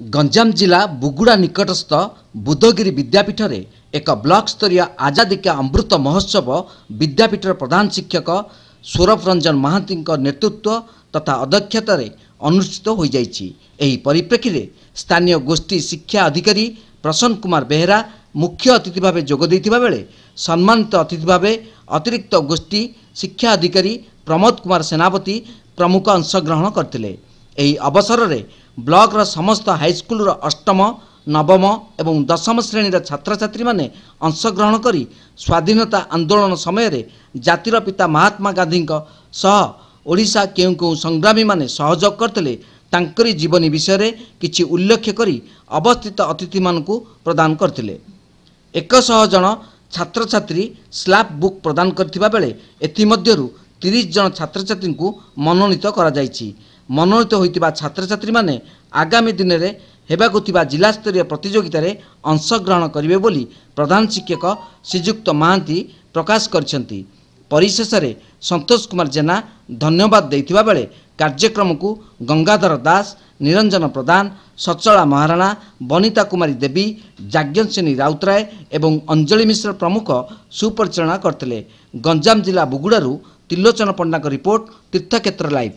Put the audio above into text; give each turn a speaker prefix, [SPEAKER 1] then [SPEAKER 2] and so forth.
[SPEAKER 1] गंजाम जिला बुगुड़ा निकटस्थ बुद्धगिरी विद्यापीठ रे एक ब्लॉक स्तरीय आजादी का अमृत महोत्सव विद्यापीठर प्रधान शिक्षक सौरभ रंजन महांती नेतृत्व तथा अध्यक्षता अनुष्ठित हो जाइछि। एही परिप्रेक्षी रे स्थानीय गोष्ठी शिक्षा अधिकारी प्रसन्न कुमार बेहेरा मुख्य अतिथि भाव जोग देथिबा बेले सम्मानित अतिथि भाव अतिरिक्त गोष्ठी शिक्षा अधिकारी प्रमोद कुमार सेनापति प्रमुख अंशग्रहण करथिले। एही अवसर रे ब्लॉक रा समस्त हाईस्कूल अष्टम नवम एवं दशम श्रेणी छात्र छात्री माने अंशग्रहण करी स्वाधीनता आंदोलन समय रे जातिर पिता महात्मा गांधी सह ओडिशा केउ केउ संग्रामी माने सहयोग करथिले तांकरी जीवनी विषय रे किछि उल्लेख करी अवस्थित अतिथि मानकु प्रदान करथिले। 100 जन छात्र छात्री स्लैप बुक प्रदान करथिबा बेले एथि मध्यरु 30 जन छात्र छात्री को मनोनीत करा जायछि। मनोनीत होइतिबा छात्र छात्री माने आगामी दिन रे हेबाकु थिबा जिला स्तरीय प्रतियोगिता रे अंशग्रहण करिवे बोली प्रधान शिक्षक श्रीजुक्त महांती प्रकाश करछंती। परिशेष रे संतोष कुमार जेना धन्यवाद देथिबा बेले कार्यक्रम को गंगाधर दास, निरंजन प्रधान, सचला महाराणा, बनिता कुमारी देवी, जाज्ञसेनी राउतराय एवं अंजलि मिश्र प्रमुख सुपरिचालना करथिले। गंजाम जिला बुगुड़ारू त्रिलोचन पंडा रिपोर्ट, तीर्थक्षेत्र लाइव।